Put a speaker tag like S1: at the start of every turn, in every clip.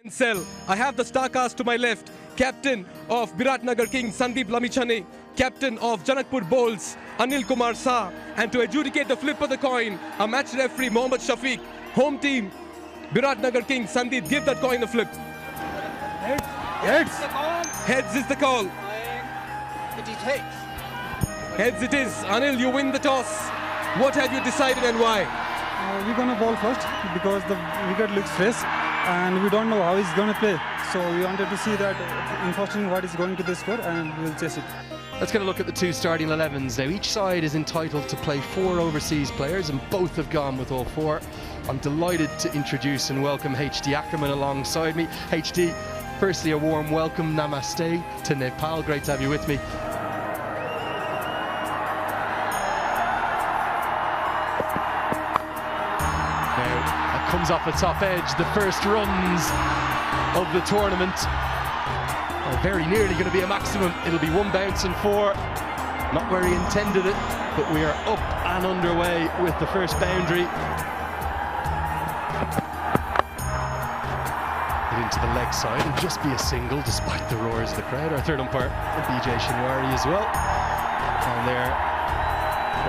S1: I have the star cast to my left, captain of Biratnagar Kings Sandeep Lamichhane, captain of Janakpur Bowls Anil Kumar Sa, and to adjudicate the flip of the coin, a match referee Mohammad Shafiq. Home team Biratnagar Kings Sandeep, give that coin a flip.
S2: Heads.
S1: Heads is the call.
S2: It is heads.
S1: Heads it is. Anil, you win the toss. What have you decided and why?
S3: We're going to ball first because the wicket looks fresh and we don't know how he's going to play. So we wanted to see that unfortunately what is going to the score and we'll chase it.
S4: Let's get a look at the two starting 11s. Now each side is entitled to play 4 overseas players and both have gone with all 4. I'm delighted to introduce and welcome HD Ackerman alongside me. HD, firstly a warm welcome, namaste to Nepal. Great to have you with me. Comes off the top edge, the first runs of the tournament are very nearly going to be a maximum. It'll be 1 bounce and 4, not where he intended it, but we are up and underway with the first boundary. Into the leg side and just be a single despite the roars of the crowd. Our third umpire, BJ Shinwari as well. And there,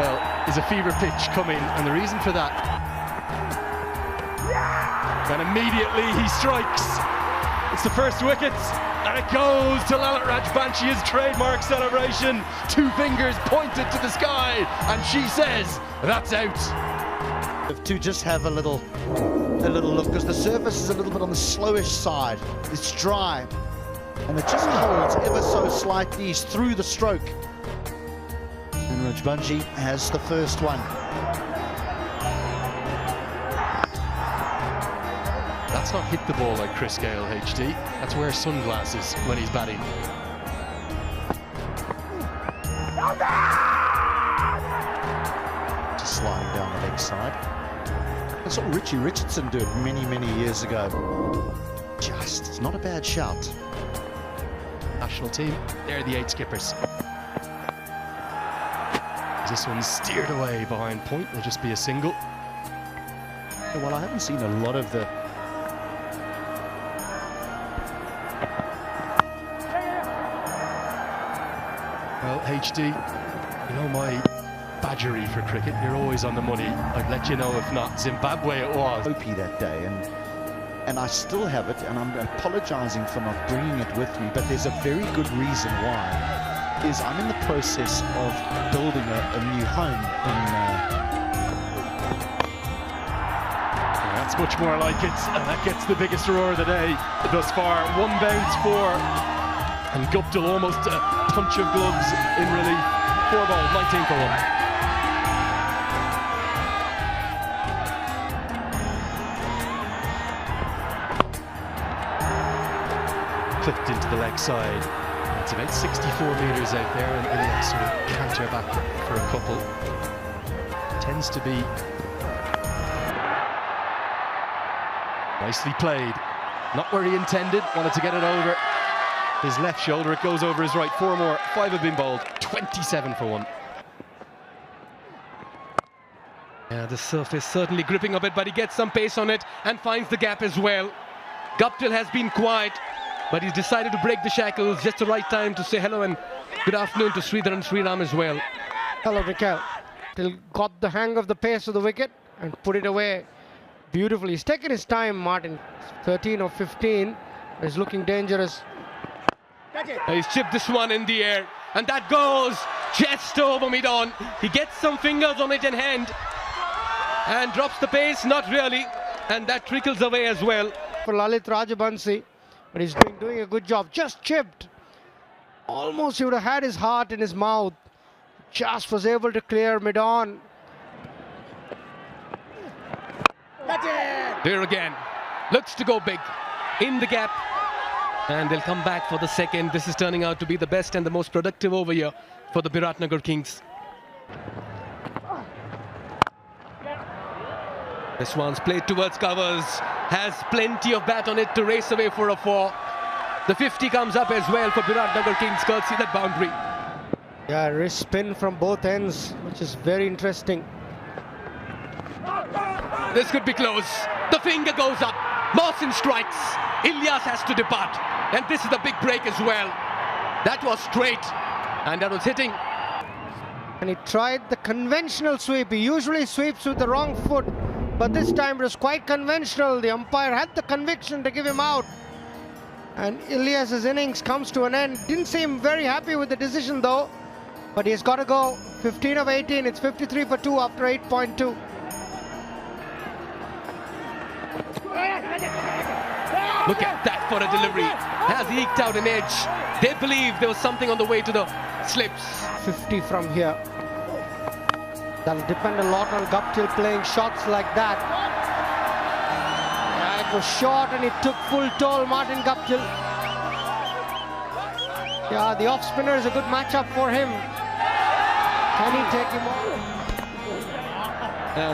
S4: well, is a fever pitch coming, and the reason for that, and immediately he strikes. It's the first wicket, and it goes to Lalit Rajbanshi, his trademark celebration. 2 fingers pointed to the sky, and she says, that's out.
S2: To just have a little look, because the surface is a little bit on the slowish side. It's dry, and it just holds ever so slightly through the stroke. And Rajbanshi has the first one.
S4: That's not hit the ball like Chris Gale, HD. That's wear sunglasses when he's batting.
S2: Just sliding down the leg side. That's what Richie Richardson did many years ago. It's not a bad shout.
S4: National team, they're the 8 skippers. This one's steered away behind point, will just be a single.
S2: Well, I haven't seen a lot of the
S4: Well, HD, you know my badgery for cricket, you're always on the money. I'd let you know if not. Zimbabwe it was.
S2: Opie that day, and I still have it, and I'm apologizing for not bringing it with me, but there's a very good reason why. Is I'm in the process of building a new home
S4: That's much more like it, and that gets the biggest roar of the day thus far. 1 bounce, 4. And Guptill almost a punch of gloves in relief. 4 ball, 19 for 1. Clipped into the leg side. It's about 64 metres out there, and Ilias sort of canter back for a couple. Tends to be nicely played. Not where he intended, wanted to get it over his left shoulder. It goes over his right. 4 more. 5 have been bowled. 27 for 1.
S1: Yeah, the surface certainly gripping a bit, but he gets some pace on it and finds the gap as well. Guptill has been quiet, but he's decided to break the shackles. Just the right time to say hello and good afternoon to Sridhar and Sriram as well.
S5: Hello, Mikhail. Till got the hang of the pace of the wicket and put it away beautifully. He's taken his time, Martin. 13 or 15. He's looking dangerous.
S1: He's chipped this one in the air, and that goes just over mid-on. He gets some fingers on it in hand and drops the pace, not really, and that trickles away as well.
S5: For Lalit Rajbanshi, but he's doing a good job. Just chipped. Almost he would have had his heart in his mouth. Just was able to clear mid-on.
S1: There again. Looks to go big. In the gap. And they'll come back for the second. This is turning out to be the best and the most productive over here for the Biratnagar Kings. This one's played towards covers. Has plenty of bat on it to race away for a 4. The 50 comes up as well for Biratnagar Kings, courtesy that boundary.
S5: Yeah, wrist spin from both ends, which is very interesting.
S1: This could be close. The finger goes up. Mawson strikes. Ilyas has to depart. And this is the big break as well. That was straight. And that was hitting.
S5: And he tried the conventional sweep. He usually sweeps with the wrong foot, but this time it was quite conventional. The umpire had the conviction to give him out. And Ilyas's innings comes to an end. Didn't seem very happy with the decision though, but he's got to go. 15 of 18, it's 53 for 2 after 8.2.
S1: Look at that for a delivery. Has eked out an edge. They believe there was something on the way to the slips.
S5: 50 from here. That'll depend a lot on Guptill playing shots like that. Yeah, it was short and it took full toll, Martin Guptill. Yeah, the off spinner is a good matchup for him. Can he take him on?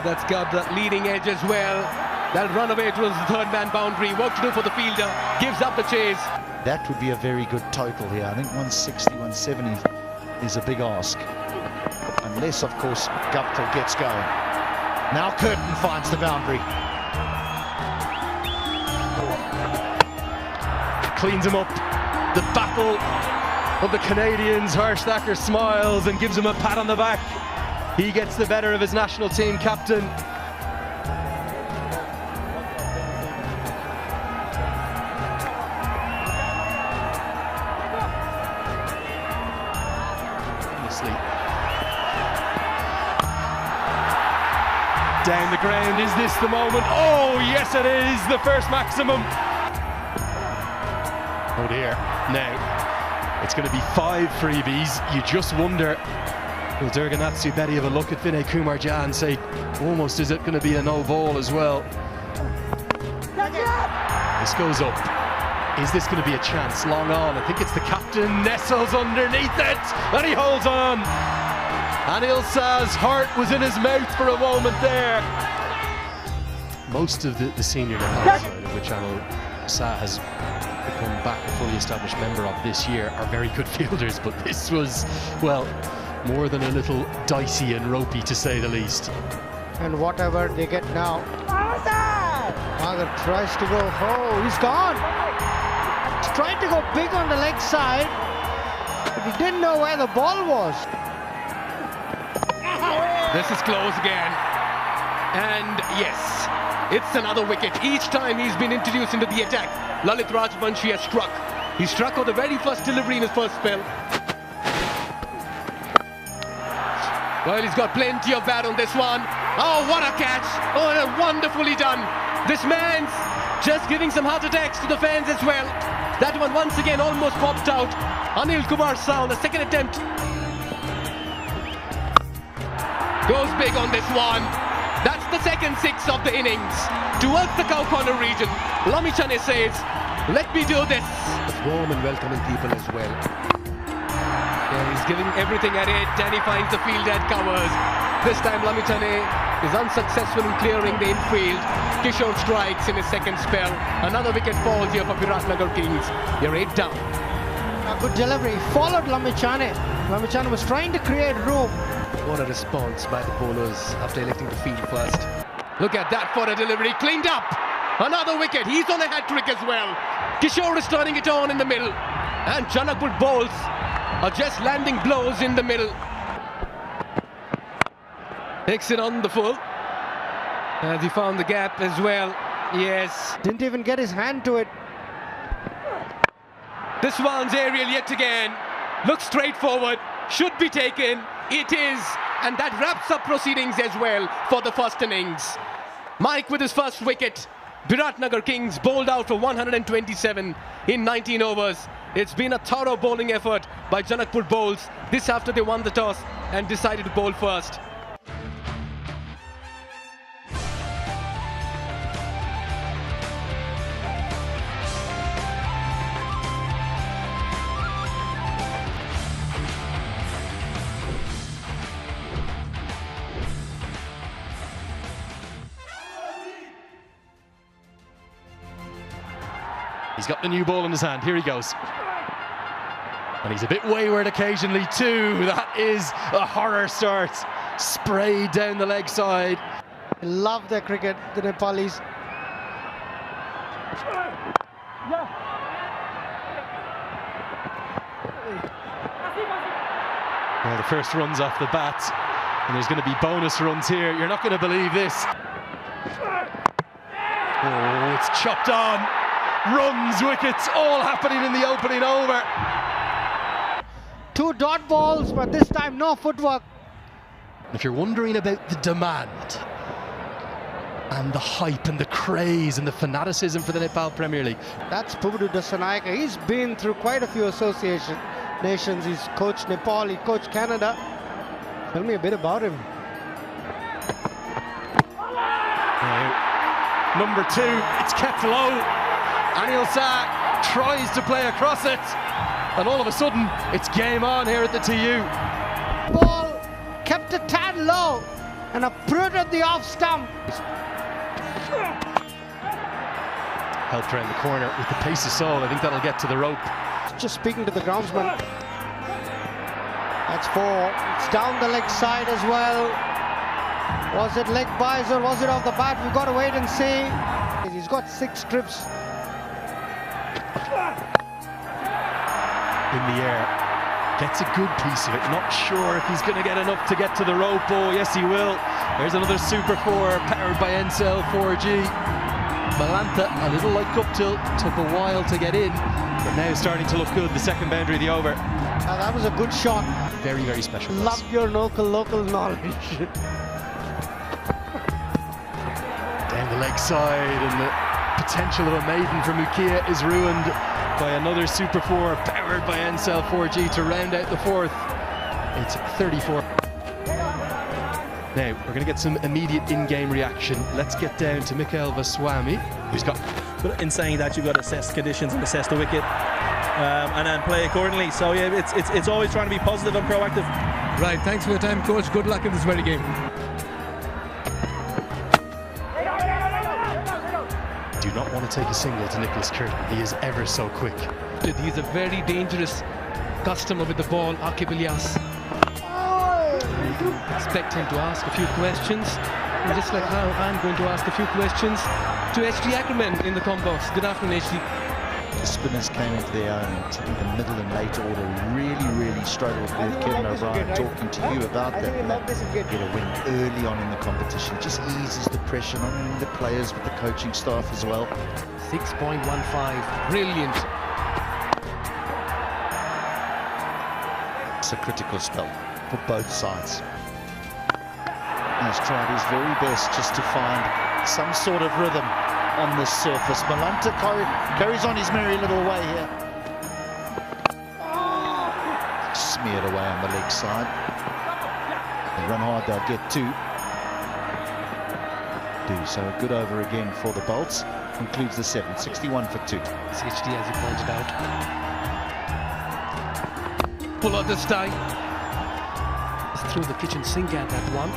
S1: That's got that leading edge as well. That'll run away towards the third man boundary. Work to do for the fielder. Gives up the chase.
S2: That would be a very good total here. I think 160, 170 is a big ask. Unless, of course, Guptill gets going. Now Curtin finds the boundary.
S4: Cleans him up. The battle of the Canadians. Harsh Thacker smiles and gives him a pat on the back. He gets the better of his national team captain. Down the ground, is this the moment? Oh yes it is, the first maximum. Oh dear, now it's going to be 5 freebies. You just wonder, will Durganatsu Betty have a look at Vinay Kumar Jha and say, almost is it going to be a no ball as well? This goes up. Is this going to be a chance? Long on, I think it's the captain, nestles underneath it, and he holds on. Anil Shah's heart was in his mouth for a moment there. Most of the senior Nepal side, of which Anil Shah has become back a fully established member of this year, are very good fielders, but this was, well, more than a little dicey and ropey to say the least.
S5: And whatever they get now. Magar tries to go, oh, he's gone. He's trying to go big on the leg side, but he didn't know where the ball was.
S1: This is close again. And yes, it's another wicket. Each time he's been introduced into the attack, Lalit Rajvanshi has struck. He struck on the very first delivery in his first spell. Well, he's got plenty of bat on this one. Oh, what a catch. Oh, wonderfully done. This man's just giving some heart attacks to the fans as well. That one once again almost popped out. Anil Kumar Shah on the second attempt. Goes big on this one. That's the second 6 of the innings. Towards the cow corner region, Lamichhane says, let me do this. It's warm and welcoming people as well. Yeah, he's giving everything at it and he finds the field at covers. This time Lamichhane is unsuccessful in clearing the infield. Kishore strikes in his second spell. Another wicket falls here for Biratnagar Kings. They're 8 down.
S5: A good delivery. Followed Lamichhane. Lamichhane was trying to create room.
S1: What a response by the bowlers after electing to field first. Look at that for a delivery, cleaned up. Another wicket, he's on a hat-trick as well. Kishore is turning it on in the middle. And Janakpur bowls are just landing blows in the middle. Takes it on the full. As he found the gap as well. Yes.
S5: Didn't even get his hand to it.
S1: This one's aerial yet again. Looks straightforward. Should be taken. It is, and that wraps up proceedings as well for the first innings. Mike with his first wicket. Biratnagar Kings bowled out for 127 in 19 overs. It's been a thorough bowling effort by Janakpur bowls. This after they won the toss and decided to bowl first.
S4: He's got the new ball in his hand. Here he goes. And he's a bit wayward occasionally too. That is a horror start. Sprayed down the leg side.
S5: Love their cricket, the Nepalis.
S4: Well, the first run's off the bat, and there's going to be bonus runs here. You're not going to believe this. Oh, it's chopped on. Runs, wickets, all happening in the opening over.
S5: 2 dot balls, but this time no footwork.
S4: If you're wondering about the demand and the hype and the craze and the fanaticism for the Nepal Premier League,
S5: That's Pubudu Dasanayake. He's been through quite a few association nations. He's coached Nepal, he coached Canada. Tell me a bit about him.
S4: number 2, it's kept low. Anil Shah tries to play across it, and all of a sudden it's game on here at the TU.
S5: Ball kept a tad low and uprooted the off stump.
S4: Helped around the corner with the pace of Saul. I think that'll get to the rope.
S5: Just speaking to the groundsman. That's 4. It's down the leg side as well. Was it leg buys or was it off the bat? We've got to wait and see. He's got 6 trips.
S4: In the air, gets a good piece of it. Not sure if he's going to get enough to get to the rope. Oh, yes, he will. There's another Super 4 powered by NCell 4G. Malanta, a little like up tilt, took a while to get in, but now starting to look good. The second boundary of the over.
S5: That was a good shot.
S4: Very, very special.
S5: Love your local knowledge.
S4: Down the leg side, and the potential of a maiden for Mukia is ruined by another Super 4 powered by NCell 4G to round out the 4th. It's 34. Now, we're going to get some immediate in-game reaction. Let's get down to Mikhail Vaswamy, who's got...
S6: But in saying that, you've got to assess conditions and assess the wicket and then play accordingly. So, yeah, it's always trying to be positive and proactive.
S1: Right, thanks for your time, coach. Good luck in this very game.
S4: Do not want to take a single to Nicholas Curtin. He is ever so quick.
S1: He's a very dangerous customer with the ball, Akib Ilyas. Expect him to ask a few questions, and just like how I'm going to ask a few questions to HD Ackerman in the combox. Good afternoon, HD.
S2: The spinners came into their own in the middle and late order. Really struggled with Kevin O'Brien talking to you about that. And that get a win early on in the competition just eases the pressure not only the players but the coaching staff as well.
S1: 6.15, brilliant.
S2: It's a critical spell for both sides. He's tried his very best just to find some sort of rhythm on this surface. Malanta carries on his merry little way here. Smeared away on the leg side. They run hard, they'll get 2. So a good over again for the Bolts. Concludes the 7, 61 for 2.
S1: It's HD as he pointed out. Pull out this time. Just threw the kitchen sink at that one.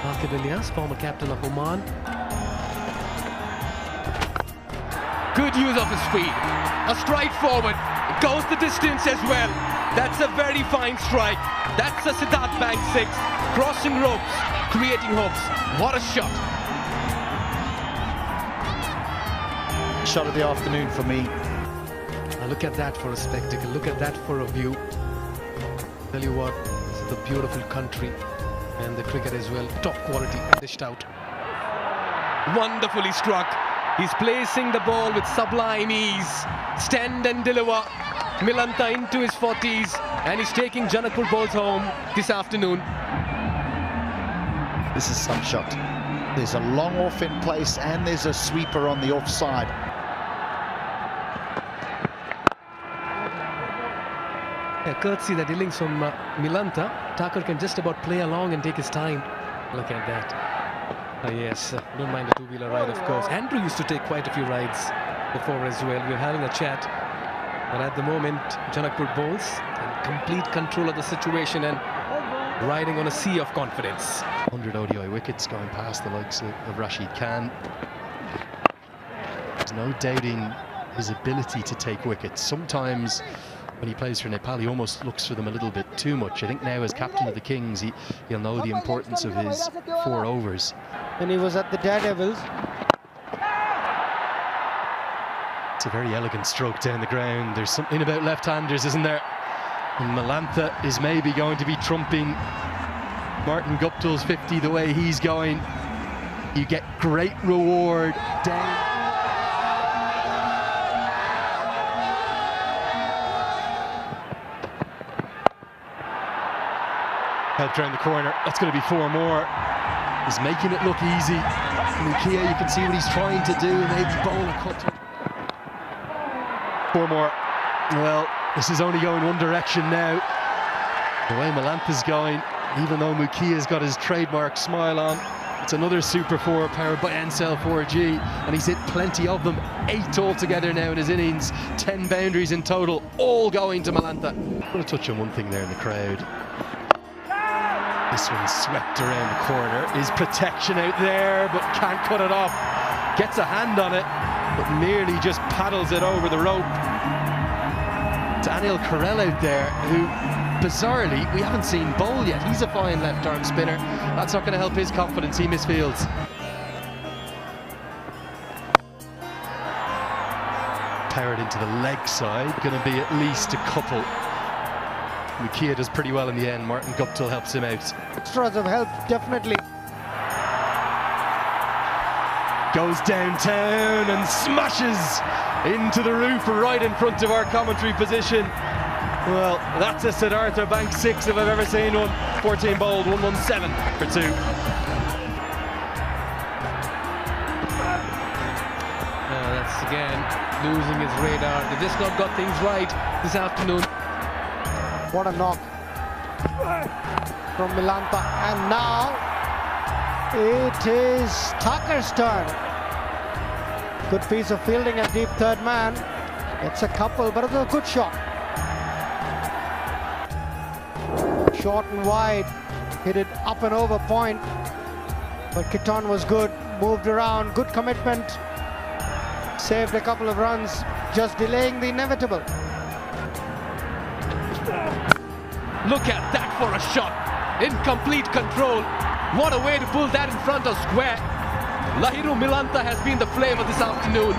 S1: Akib Ilyas, former captain of Oman. Good use of his feet. A strike forward. It goes the distance as well. That's a very fine strike. That's a Siddharth Bank 6. Crossing ropes, creating hopes. What a shot.
S2: Shot of the afternoon for me.
S1: Now look at that for a spectacle. Look at that for a view. Tell you what, this is a beautiful country. And the cricket as well, top quality, dished out. Wonderfully struck. He's placing the ball with sublime ease. Stand and deliver. Milanta into his 40s, and he's taking Janakpur balls home this afternoon.
S2: This is some shot. There's a long off in place, and there's a sweeper on the offside.
S1: Yeah, courtesy that innings from Milanta. Thakur can just about play along and take his time. Look at that. Yes, don't mind a two-wheeler ride, of course. Andrew used to take quite a few rides before as well. We're having a chat. But at the moment, Janakpur bowls in complete control of the situation and riding on a sea of confidence.
S4: 100 ODI wickets going past the likes of Rashid Khan. There's no doubting his ability to take wickets. Sometimes when he plays for Nepal, he almost looks for them a little bit too much. I think now as captain of the Kings, he'll know the importance of his 4 overs.
S5: When he was at the Daredevils.
S4: It's a very elegant stroke down the ground. There's something about left-handers, isn't there? And Malantha is maybe going to be trumping Martin Guptill's 50 the way he's going. You get great reward down. Helped around the corner. That's going to be 4 more. He's making it look easy. Mukia, you can see what he's trying to do. Maybe bowl a cut. 4 more. Well, this is only going one direction now. The way Malantha's going, even though Mukia's got his trademark smile on, it's another Super 4 powered by Encel 4G, and he's hit plenty of them. 8 altogether now in his innings, 10 boundaries in total, all going to Malantha. I'm going to touch on one thing there in the crowd. This one's swept around the corner. Is protection out there, but can't cut it off. Gets a hand on it, but merely just paddles it over the rope. Daniel Carell out there, who bizarrely we haven't seen bowl yet. He's a fine left arm spinner. That's not going to help his confidence. He misfields. Powered into the leg side, going to be at least a couple. Mukia does pretty well in the end. Martin Guptill helps him out.
S5: Extras of help, definitely.
S4: Goes downtown and smashes into the roof right in front of our commentary position. Well, that's a Siddhartha Bank 6 if I've ever seen one. 14 bowled, 117 for 2.
S1: That's again losing his radar. They just not got things right this afternoon.
S5: What a knock from Malantha. And now it is Thakur's turn. Good piece of fielding at deep third man. It's a couple, but it's a good shot. Short and wide, hit it up and over point. But Kiton was good, moved around, good commitment. Saved a couple of runs, just delaying the inevitable.
S1: Look at that for a shot. In complete control. What a way to pull that in front of square. Lahiru Malantha has been the flavor this afternoon.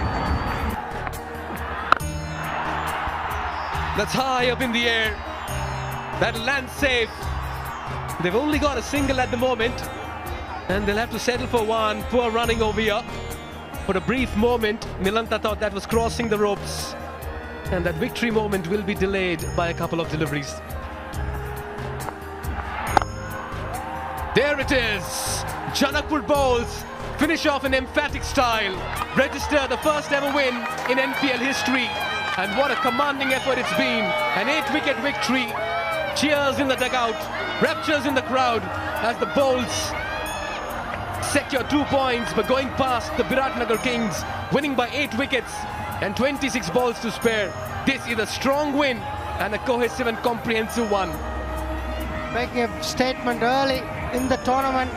S1: That's high up in the air. That'll land safe. They've only got a single at the moment, and they'll have to settle for one. Poor running over here. For a brief moment, Malantha thought that was crossing the ropes, and that victory moment will be delayed by a couple of deliveries. There it is. Janakpur bowls finish off in emphatic style, register the first ever win in NPL history, and what a commanding effort it's been. An 8-wicket victory. Cheers in the dugout, raptures in the crowd as the bowls secure 2 points by going past the Biratnagar Kings, winning by 8 wickets and 26 balls to spare. This is a strong win and a cohesive and comprehensive one.
S5: Making a statement early in the tournament.